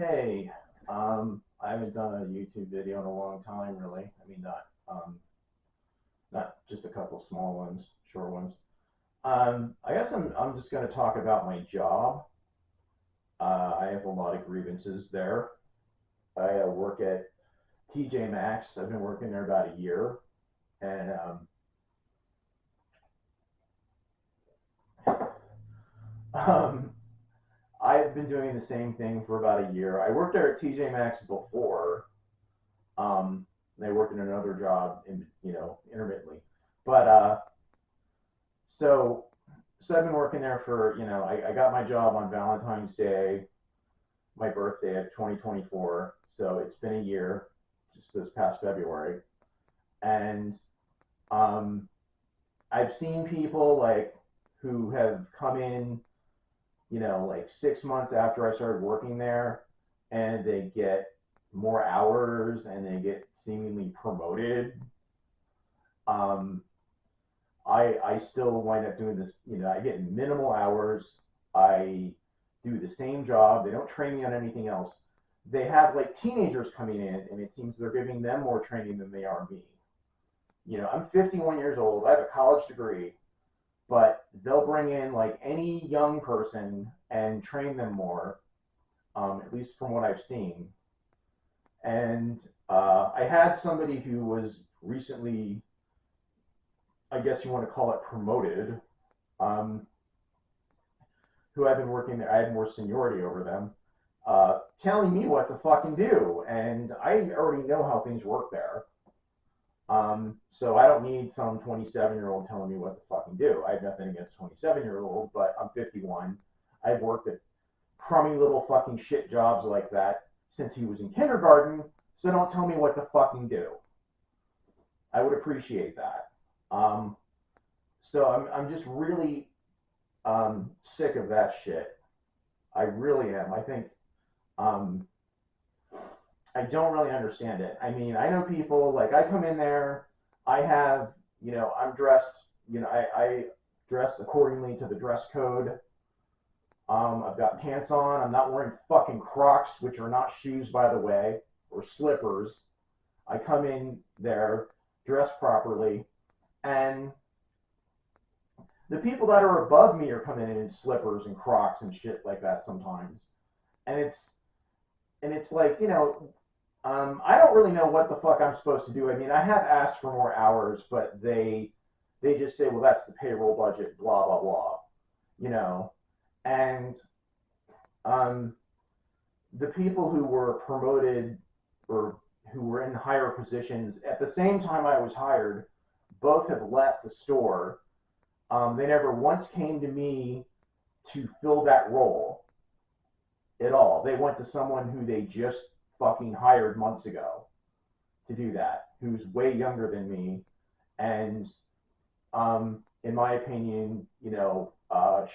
Hey, I haven't done a YouTube video in a long time, really. I mean, not just a couple small ones, short ones. I guess I'm just going to talk about my job. I have a lot of grievances there. I work at TJ Maxx. I've been working there about a year, and um, I've been doing the same thing for about a year. I worked there at TJ Maxx before. They worked in another job, intermittently. But so so I've been working there for I got my job on Valentine's Day, my birthday of 2024. So it's been a year, just this past February, and um, I've seen people like who have come in, like 6 months after I started working there, and they get more hours and they get seemingly promoted. Um, I still wind up doing this. I get minimal hours. I do the same job. They don't train me on anything else. They have like teenagers coming in, and it seems they're giving them more training than they are me. I'm 51 years old. I have a college degree, but they'll bring in like any young person and train them more, at least from what I've seen. And I had somebody who was recently, I guess you want to call it promoted, um, who had been working there. I had more seniority over them, telling me what to fucking do. And I already know how things work there. So I don't need some 27-year-old telling me what to fucking do. I have nothing against 27-year-old, but I'm 51. I've worked at crummy little fucking shit jobs like that since he was in kindergarten, so don't tell me what to fucking do. I would appreciate that. Um, so I'm just really sick of that shit. I really am. I think um, I don't really understand it. I mean, I know people like I come in there, I have, I'm dressed, I dress accordingly to the dress code. I've got pants on. I'm not wearing fucking Crocs, which are not shoes, by the way, or slippers. I come in there dressed properly, and the people that are above me are coming in slippers and Crocs and shit like that sometimes, and it's like I don't really know what the fuck I'm supposed to do. I mean, I have asked for more hours, but they just say, well, that's the payroll budget, blah blah blah, you know, and um, the people who were promoted or who were in higher positions at the same time I was hired, both have left the store. They never once came to me to fill that role at all. They went to someone who they just fucking hired months ago to do that, who's way younger than me, and in my opinion,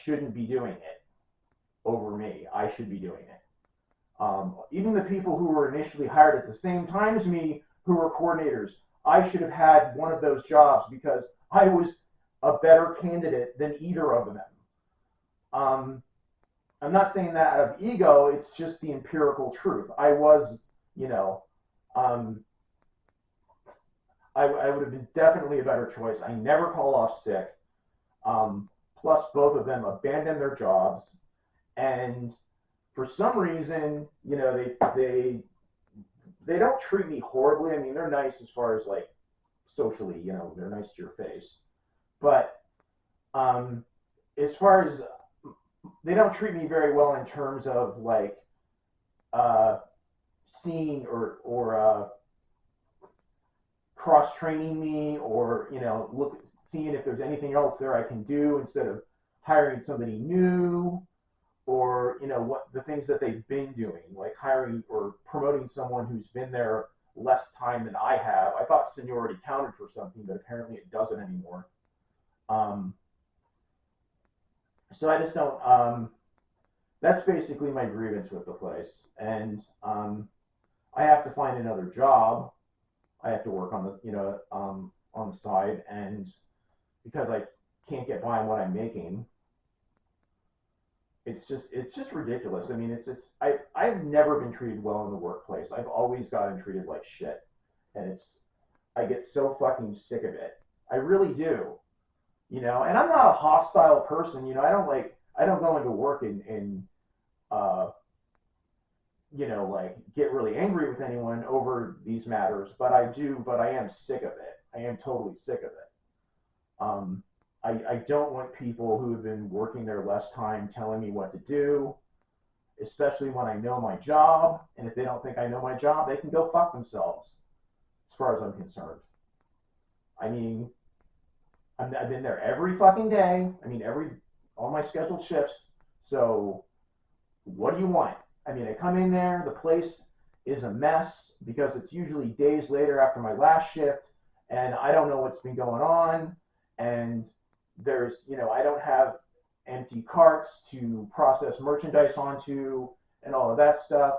shouldn't be doing it over me. I should be doing it. Even the people who were initially hired at the same time as me, who were coordinators, I should have had one of those jobs because I was a better candidate than either of them. Um, I'm not saying that out of ego, it's just the empirical truth. I was, you know, um, I would have been definitely a better choice. I never call off sick. Plus, both of them abandoned their jobs, and for some reason, they don't treat me horribly. I mean, they're nice as far as like socially, they're nice to your face, but um, as far as they don't treat me very well in terms of like uh, seeing or cross training me or look seeing if there's anything else there I can do instead of hiring somebody new or what the things that they've been doing, like hiring or promoting someone who's been there less time than I have. I thought seniority counted for something, but apparently it doesn't anymore. Um, so I just don't. That's basically my grievance with the place, and I have to find another job. I have to work on on the side, and because I can't get by on what I'm making, it's just ridiculous. I mean, I've never been treated well in the workplace. I've always gotten treated like shit, and I get so fucking sick of it. I really do. And I'm not a hostile person. I don't go into work and uh, like get really angry with anyone over these matters, but I am sick of it. I am totally sick of it. Um, I don't want people who have been working there less time telling me what to do, especially when I know my job. And if they don't think I know my job, they can go fuck themselves, as far as I'm concerned. I mean, I've been there every fucking day. I mean, all my scheduled shifts. So what do you want? I mean, I come in there, the place is a mess because it's usually days later after my last shift, and I don't know what's been going on. And I don't have empty carts to process merchandise onto and all of that stuff.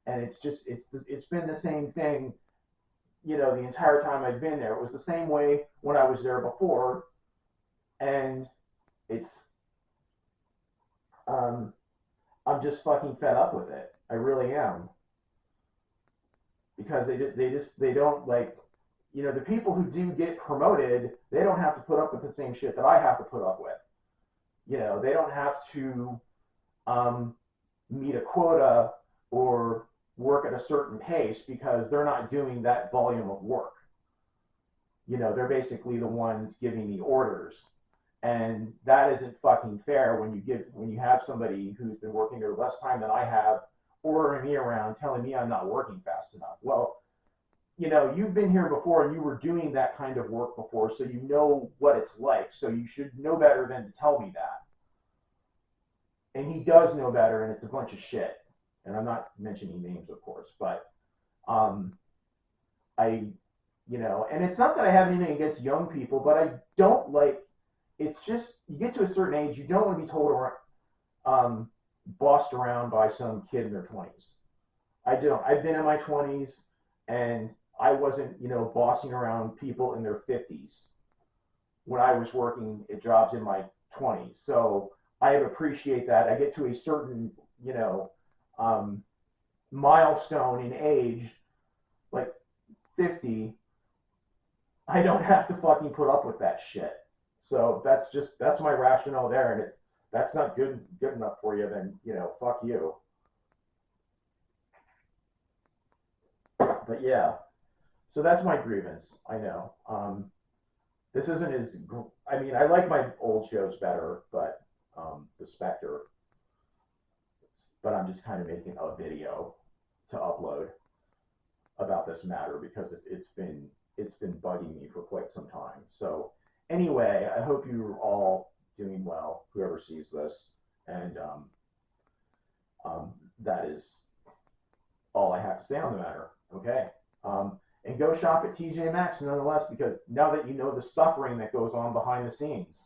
And it's been the same thing, the entire time I've been there. It was the same way when I was there before, and it's um, I'm just fucking fed up with it. I really am, because they don't like, the people who do get promoted, they don't have to put up with the same shit that I have to put up with. They don't have to um, meet a quota or work at a certain pace because they're not doing that volume of work. They're basically the ones giving the orders. And that isn't fucking fair when you have somebody who's been working there less time than I have ordering me around, telling me I'm not working fast enough. Well, you've been here before and you were doing that kind of work before, so you know what it's like. So you should know better than to tell me that. And he does know better, and it's a bunch of shit. And I'm not mentioning names, of course, but um, I, and it's not that I have anything against young people, but I don't like. It's just you get to a certain age, you don't want to be told or bossed around by some kid in their 20s. I don't. I've been in my 20s, and I wasn't, bossing around people in their 50s when I was working at jobs in my 20s. So I appreciate that. I get to a certain, um, milestone in age, like 50, I don't have to fucking put up with that shit. So that's my rationale there. And if that's not good enough for you, then fuck you. But yeah, so that's my grievance. I know. This isn't as. I mean, I like my old shows better, but the Spectre. But I'm just kind of making a video to upload about this matter because it's been bugging me for quite some time. So anyway, I hope you're all doing well, whoever sees this, and that is all I have to say on the matter. Okay. And go shop at TJ Maxx nonetheless, because now that you know the suffering that goes on behind the scenes.